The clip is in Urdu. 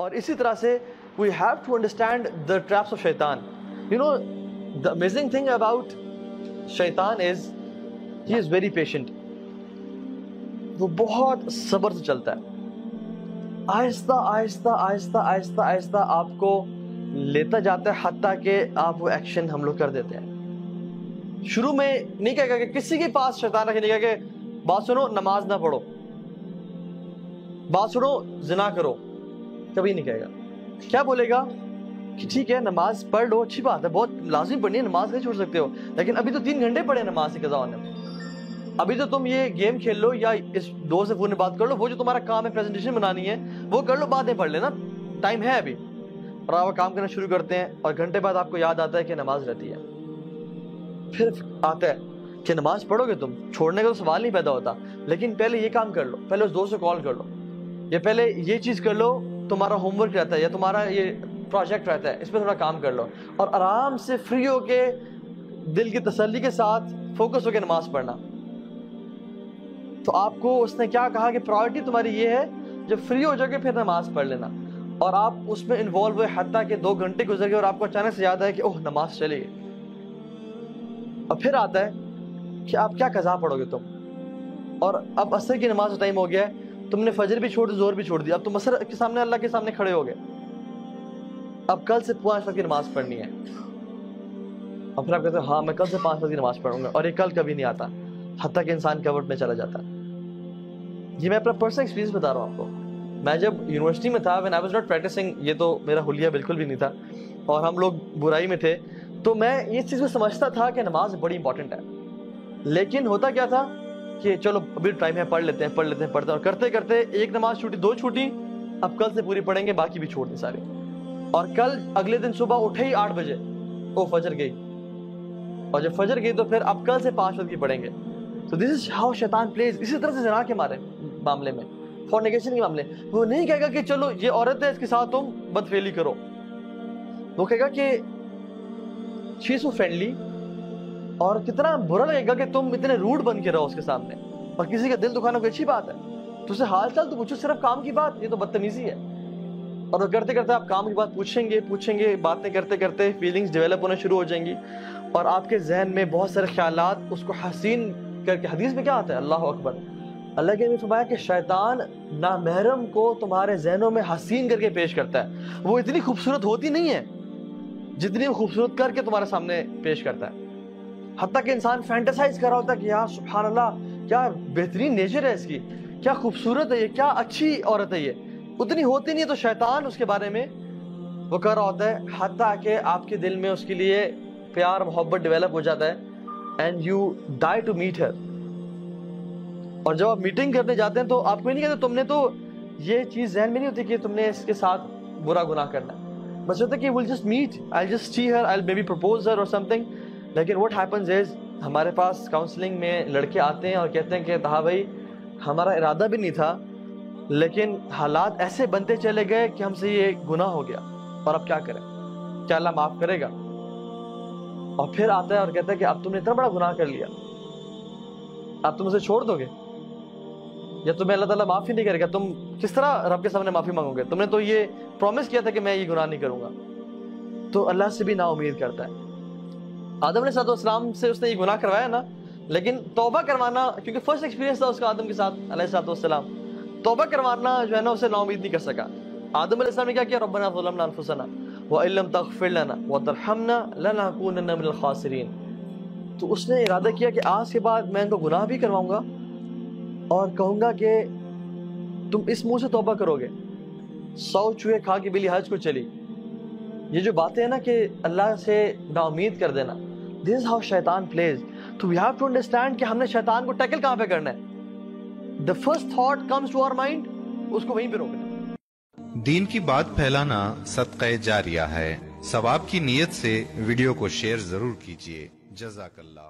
اور اسی طرح سے we have to understand the traps of shaitan. You know, the amazing thing about shaitan is he is very patient. وہ بہت صبر سے چلتا ہے. آہستہ آہستہ آہستہ آہستہ آہستہ آپ کو لیتا جاتا ہے حتیٰ کہ آپ وہ ایکشن ہم لوگ کر دیتے ہیں. شروع میں نہیں کہے گا کہ کسی کے پاس شیطان رکھنے کہا کہ بات سنو نماز نہ پڑھو, بات سنو زنا کرو, کبھی نہیں کہے گا. کیا بولے گا کہ ٹھیک ہے نماز پڑھ لو, اچھی بات ہے, بہت لازمی پڑھنی ہے, نماز نہیں چھوڑ سکتے ہو, لیکن ابھی تو 3 گھنٹے پڑھے نماز کی قضا ہونے میں. ابھی تو تم یہ گیم کھیل لو یا اس دوست سے فون میں بات کر لو, وہ جو تمہارا کام ہے پریزنٹیشن بنانی ہے وہ کر لو, بعد میں پڑھ لینا, ٹائم ہے ابھی. اور آپ کام کرنا شروع کرتے ہیں اور گھنٹے بعد آپ کو یاد آتا ہے کہ نماز رہتی ہے. پھر آتا ہے کہ نماز پڑھو گے تم, چھوڑنے کا تو سوال نہیں پیدا ہوتا, لیکن پہلے یہ کام کر لو, پہلے اس دوست سے کال کر لو, یا پہلے یہ چیز کر لو, تمہارا ہوم ورک رہتا ہے یا تمہارا یہ پروجیکٹ رہتا ہے, اس پہ تھوڑا کام کر لو, اور آرام سے فری ہو کے دل کی تسلی کے ساتھ فوکس ہو کے نماز پڑھنا. تو آپ کو اس نے کیا کہا کہ پرائورٹی تمہاری یہ ہے, جب فری ہو جاؤ گے پھر نماز پڑھ لینا, اور آپ اس میں انوالو ہوئے حتیٰ کہ 2 گھنٹے گزر گئے اور آپ کو اچانک سے یاد آئے کہ اوہ نماز چلی گئی. اور پھر آتا ہے کہ آپ کیا قضا پڑھو گے تم, اور اب عصر کی نماز کا ٹائم ہو گیا ہے, تم نے فجر بھی چھوڑ دی, زہر بھی چھوڑ دی, اب تم عصر کے سامنے اللہ کے سامنے کھڑے ہو گئے, اب کل سے 5 وقت کی نماز پڑھنی ہے. اور پھر آپ کہتے ہیں ہاں میں کل سے 5 وقت کی نماز پڑھوں گا, اور یہ کل کبھی نہیں آتا حتیٰ کہ انسان کورٹ میں چلا جاتا ہے. یہ میں اپنا پرسنل ایکسپیرینس بتا رہا ہوں آپ کو. میں جب یونیورسٹی میں تھا, when I was not practicing, یہ تو میرا حلیہ بالکل بھی نہیں تھا اور ہم لوگ برائی میں تھے, تو میں اس چیز کو سمجھتا تھا کہ نماز بڑی امپورٹنٹ ہے. لیکن ہوتا کیا تھا کہ چلو ابھی ٹائم ہے, پڑھ لیتے ہیں پڑھتے ہیں, اور کرتے کرتے ایک نماز چھوٹی, 2 چھوٹی, اب کل سے پوری پڑھیں گے, باقی بھی چھوڑ دیں ساری. اور کل اگلے دن صبح اٹھے ہی 8 بجے, وہ فجر گئی, اور جب فجر گئی تو پھر اب کل سے 5 وقت کی پڑھیں گے. So this is how شیطان plays. اسی طرح سے زنا کے معاملے میں, فورنیکیشن کے معاملے, وہ نہیں کہے گا کہ چلو یہ عورت ہے اس کے ساتھ تم بدفعلی کرو, وہ کہے گا کہ she is so friendly, اور کتنا برا لگے گا کہ تم اتنے روڈ بن کے رہو اس کے سامنے, اور کسی کا دل دکھانا کوئی اچھی بات ہے, تو اسے حال چال تو پوچھو, صرف کام کی بات, یہ تو بدتمیزی ہے. اور وہ کرتے کرتے آپ کام کی بات پوچھیں گے, باتیں کرتے کرتے فیلنگز ڈیولپ ہونا شروع ہو جائیں گی, اور آپ کے ذہن میں بہت سارے خیالات اس کو حسین کر کے, حدیث میں کیا آتا ہے, اللہ اکبر, اللہ کے نے فرمایا کہ شیطان نامحرم کو تمہارے ذہنوں میں حسین کر کے پیش کرتا ہے. وہ اتنی خوبصورت ہوتی نہیں ہے جتنی وہ خوبصورت کر کے تمہارے سامنے پیش کرتا ہے, حتیٰ کہ انسان فینٹیسائز کر رہا ہوتا ہے کہ یار سبحان اللہ کیا بہترین نیچر ہے اس کی, کیا خوبصورت ہے یہ, کیا اچھی عورت ہے یہ, اتنی ہوتی نہیں ہے. تو شیطان اس کے بارے میں وہ کر رہا ہوتا ہے حتیٰ کہ آپ کے دل میں اس کے لیے پیار محبت ڈیولپ ہو جاتا ہے, and you die to meet her. اور جب آپ میٹنگ کرنے جاتے ہیں تو آپ کو نہیں کہتے, تم نے تو یہ چیز ذہن میں نہیں ہوتی کہ تم نے اس کے ساتھ برا گناہ کرنا ہے, بس ہوتا ہے کہ we'll just meet, I'll just see her, I'll maybe propose her or something. لیکن what happens is ہمارے پاس کاؤنسلنگ میں لڑکے آتے ہیں اور کہتے ہیں کہ ہاں بھائی ہمارا ارادہ بھی نہیں تھا, لیکن حالات ایسے بنتے چلے گئے کہ ہم سے یہ گناہ ہو گیا, اور اب کیا کریں, کیا اللہ معاف کرے گا؟ اور پھر آتا ہے اور کہتا ہے کہ اب تم نے اتنا بڑا گناہ کر لیا, اب تم اسے چھوڑ دو گے, یا تمہیں اللہ تعالیٰ معاف ہی نہیں کرے گا, تم کس طرح رب کے سامنے معافی مانگو گے, تم نے تو یہ پرومس کیا تھا کہ میں یہ گناہ نہیں کروں گا. تو اللہ سے بھی نا امید کرتا ہے. آدم علیہ السلام سے اس نے یہ گناہ کروایا نا, لیکن توبہ کروانا, کیونکہ فرسٹ ایکسپیرینس تھا اس کا آدم کے ساتھ علیہ السلام, توبہ کروانا جو ہے نا اسے نا امید نہیں کر سکا. آدم علیہ السلام نے کیا کیا, ربنا ظلمنا انفسنا وان لم تغفر لنا وترحمنا لنکونن من الخاسرین. تو اس نے ارادہ کیا کہ آج کے بعد میں ان کو گناہ بھی کرواؤں گا اور کہوں گا کہ تم اس منہ سے توبہ کرو گے, 100 چوہے کھا کے بلی حج کو چلی. یہ جو باتیں ہیں نا کہ اللہ سے نا امید کر دینا, this is how شیطان plays. تو we have to understand کہ ہم نے شیطان کو ٹیکل کہاں پہ کرنا ہے. The first thought comes to our mind, اس کو وہیں پہ روکنا. دین کی بات پھیلانا صدقہ جاریہ ہے. ثواب کی نیت سے ویڈیو کو شیئر ضرور کیجیے. جزاک اللہ.